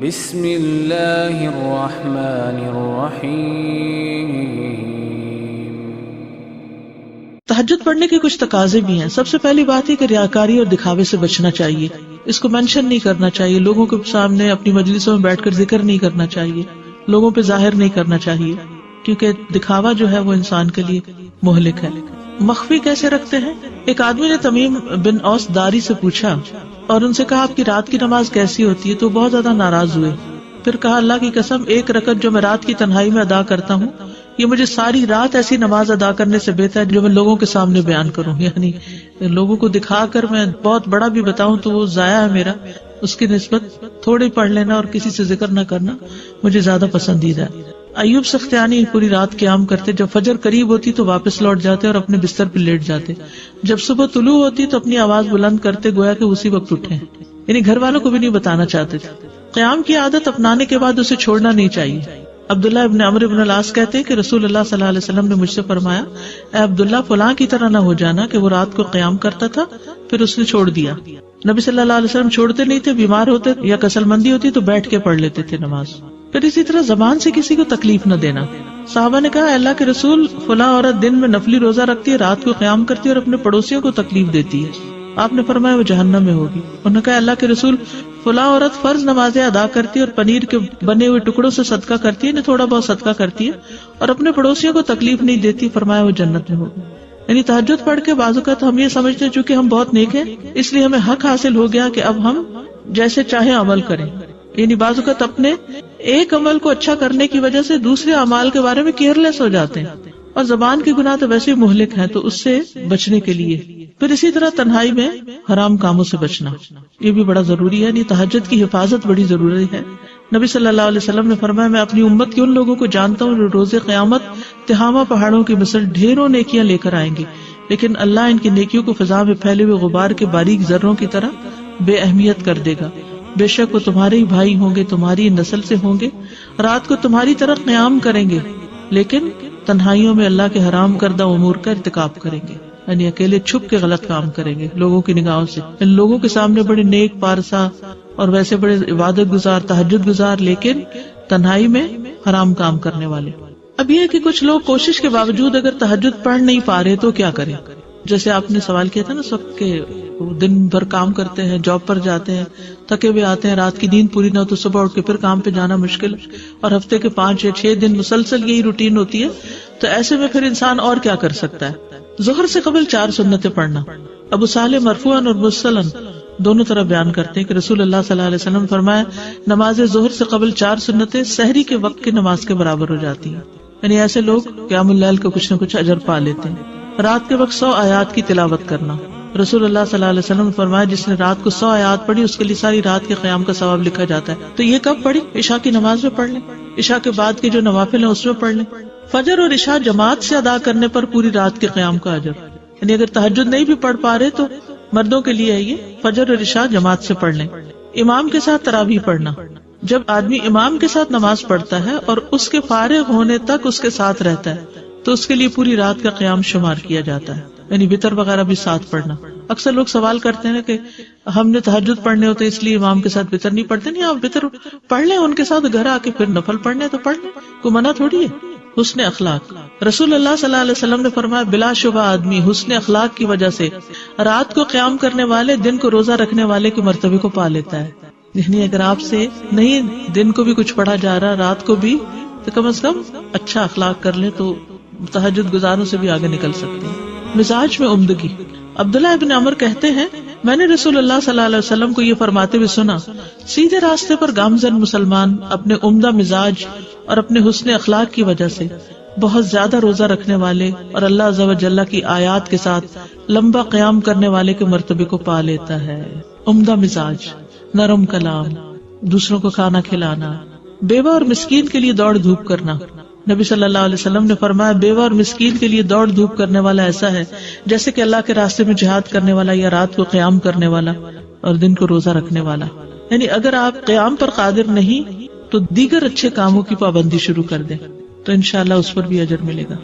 بسم اللہ الرحمن الرحیم۔ تہجد پڑھنے کے کچھ تقاضے بھی ہیں۔ سب سے پہلی بات ہے کہ ریاکاری اور دکھاوے سے بچنا چاہیے، اس کو مینشن نہیں کرنا چاہیے، لوگوں کے سامنے اپنی مجلسوں میں بیٹھ کر ذکر نہیں کرنا چاہیے، لوگوں پہ ظاہر نہیں کرنا چاہیے، کیونکہ دکھاوا جو ہے وہ انسان کے لیے مہلک ہے۔ مخفی کیسے رکھتے ہیں؟ ایک آدمی نے تمیم بن اوس داری سے پوچھا اور ان سے کہا آپ کی رات کی نماز کیسی ہوتی ہے؟ تو بہت زیادہ ناراض ہوئے۔ پھر کہا اللہ کی قسم، ایک رکعت جو میں رات کی تنہائی میں ادا کرتا ہوں یہ مجھے ساری رات ایسی نماز ادا کرنے سے بہتر ہے جو میں لوگوں کے سامنے بیان کروں، یعنی لوگوں کو دکھا کر میں بہت بڑا بھی بتاؤں تو وہ ضائع ہے میرا، اس کی نسبت تھوڑی پڑھ لینا اور کسی سے ذکر نہ کرنا مجھے زیادہ پسندیدہ ہے۔ ایوب سختیانی پوری رات قیام کرتے، جب فجر قریب ہوتی تو واپس لوٹ جاتے اور اپنے بستر پہ لیٹ جاتے، جب صبح طلوع ہوتی تو اپنی آواز بلند کرتے گویا کہ اسی وقت اٹھے، یعنی گھر والوں کو بھی نہیں بتانا چاہتے تھے۔ قیام کی عادت اپنانے کے بعد اسے چھوڑنا نہیں چاہیے۔ عبداللہ ابن عمرو ابن العاص کہتے ہیں کہ رسول اللہ صلی اللہ علیہ وسلم نے مجھ سے فرمایا، اے عبداللہ فلاں کی طرح نہ ہو جانا کہ وہ رات کو قیام کرتا تھا پھر اس نے چھوڑ دیا۔ نبی صلی اللہ علیہ وسلم چھوڑتے نہیں تھے، بیمار ہوتے یا کسل مندی ہوتی تو بیٹھ کے پڑھ لیتے تھے نماز۔ پھر اسی طرح زبان سے کسی کو تکلیف نہ دینا۔ صحابہ نے کہا اللہ کے رسول فلاں عورت دن میں نفلی روزہ رکھتی ہے، رات کو قیام کرتی ہے اور اپنے پڑوسیوں کو تکلیف دیتی ہے، آپ نے فرمایا وہ جہنم میں ہوگی۔ انہوں نے کہا اللہ کے رسول فلاں عورت فرض نمازیں ادا کرتی ہے اور پنیر کے بنے ہوئے ٹکڑوں سے صدقہ کرتی ہے، تھوڑا بہت صدقہ کرتی ہے اور اپنے پڑوسیوں کو تکلیف نہیں دیتی، فرمایا وہ جنت میں ہوگی۔ یعنی تہجد پڑھ کے بعض اوقات ہم یہ سمجھتے ہیں چونکہ ہم بہت نیک ہیں اس لیے ہمیں حق حاصل ہو گیا کہ اب ہم جیسے چاہیں عمل کریں، یعنی بعض اوقات اپنے ایک عمل کو اچھا کرنے کی وجہ سے دوسرے اعمال کے بارے میں کیئرلیس ہو جاتے ہیں، اور زبان کے گناہ تو ویسے مہلک ہیں تو اس سے بچنے کے لیے پھر اسی طرح تنہائی میں حرام کاموں سے بچنا یہ بھی بڑا ضروری ہے، یعنی تہجد کی حفاظت بڑی ضروری ہے۔ نبی صلی اللہ علیہ وسلم نے فرمایا میں اپنی امت کے ان لوگوں کو جانتا ہوں جو روز قیامت تہامہ پہاڑوں کی مثل ڈھیروں نیکیاں لے کر آئیں گے، لیکن اللہ ان کی نیکیوں کو فضا میں پھیلے ہوئے غبار کے باریک ذروں کی طرح بے اہمیت کر دے گا۔ بے شک وہ تمہارے ہی بھائی ہوں گے، تمہاری نسل سے ہوں گے، رات کو تمہاری طرح قیام کریں گے لیکن تنہائیوں میں اللہ کے حرام کردہ امور کا ارتکاب کریں گے، یعنی اکیلے چھپ کے غلط کام کریں گے لوگوں کی نگاہوں سے، ان لوگوں کے سامنے بڑے نیک پارسا اور ویسے بڑے عبادت گزار تہجد گزار لیکن تنہائی میں حرام کام کرنے والے۔ اب یہ کہ کچھ لوگ کوشش کے باوجود اگر تہجد پڑھ نہیں پا رہے تو کیا کریں؟ جیسے آپ نے سوال کیا تھا نا سب کے دن بھر کام کرتے ہیں، جاب پر جاتے ہیں، تھکے ہوئے آتے ہیں، رات کی نیند پوری نہ ہو تو صبح اٹھ کے پھر کام پہ جانا مشکل، اور ہفتے کے 5 یا 6 دن مسلسل یہی روٹین ہوتی ہے، تو ایسے میں پھر انسان اور کیا کر سکتا ہے؟ ظہر سے قبل 4 سنتیں پڑھنا۔ ابو صالح مرفوعاً اور مرسلاً دونوں طرح بیان کرتے ہیں کہ رسول اللہ صلی اللہ علیہ وسلم فرمایا نماز ظہر سے قبل 4 سنتیں سحری کے وقت کی نماز کے برابر ہو جاتی ہیں، یعنی ایسے لوگ قیام اللیل کا کچھ نہ کچھ اجر پا لیتے ہیں۔ رات کے وقت 100 آیات کی تلاوت کرنا، رسول اللہ صلی اللہ علیہ وسلم نے فرمایا جس نے رات کو 100 آیات پڑھی اس کے لیے ساری رات کے قیام کا ثواب لکھا جاتا ہے۔ تو یہ کب پڑھی؟ عشاء کی نماز میں پڑھ لیں، عشاء کے بعد کے جو نوافل ہیں اس میں پڑھ لیں۔ فجر اور عشاء جماعت سے ادا کرنے پر پوری رات کے قیام کا اجر، یعنی اگر تہجد نہیں بھی پڑھ پا رہے تو مردوں کے لیے ہے یہ، فجر اور عشاء جماعت سے پڑھ لیں۔ امام کے ساتھ تراویح پڑھنا، جب آدمی امام کے ساتھ نماز پڑھتا ہے اور اس کے فارغ ہونے تک اس کے ساتھ رہتا ہے تو اس کے لیے پوری رات کا قیام شمار کیا جاتا ہے، یعنی وتر وغیرہ بھی ساتھ پڑھنا۔ اکثر لوگ سوال کرتے ہیں کہ ہم نے تہجد پڑھنے ہوتے اس لیے امام کے ساتھ وتر نہیں پڑھتے، نہیں آپ وتر پڑھ لیں ان کے ساتھ، گھر آ کے پھر نفل پڑھنے تو پڑھ لیں، کوئی منع تھوڑی ہے۔ حسن اخلاق، رسول اللہ صلی اللہ علیہ وسلم نے فرمایا بلا شبہ آدمی حسن اخلاق کی وجہ سے رات کو قیام کرنے والے دن کو روزہ رکھنے والے کے مرتبے کو پا لیتا ہے، یعنی اگر آپ سے نہیں دن کو بھی کچھ پڑھا جا رہا رات کو بھی تو کم از کم اچھا اخلاق کر لیں تو تہجد گزاروں سے بھی آگے نکل سکتے ہیں۔ مزاج میں عمدگی، عبداللہ ابن عمر کہتے ہیں میں نے رسول اللہ صلی اللہ علیہ وسلم کو یہ فرماتے ہوئے سنا سیدھے راستے پر گامزن مسلمان اپنے عمدہ مزاج اور اپنے حسن اخلاق کی وجہ سے بہت زیادہ روزہ رکھنے والے اور اللہ عز و جل کی آیات کے ساتھ لمبا قیام کرنے والے کے مرتبے کو پا لیتا ہے۔ عمدہ مزاج، نرم کلام، دوسروں کو کھانا کھلانا، بیوہ اور مسکین کے لیے دوڑ دھوپ کرنا۔ نبی صلی اللہ علیہ وسلم نے فرمایا بیوہ اور مسکین کے لیے دوڑ دھوپ کرنے والا ایسا ہے جیسے کہ اللہ کے راستے میں جہاد کرنے والا یا رات کو قیام کرنے والا اور دن کو روزہ رکھنے والا۔ یعنی اگر آپ قیام پر قادر نہیں تو دیگر اچھے کاموں کی پابندی شروع کر دیں تو انشاءاللہ اس پر بھی اجر ملے گا۔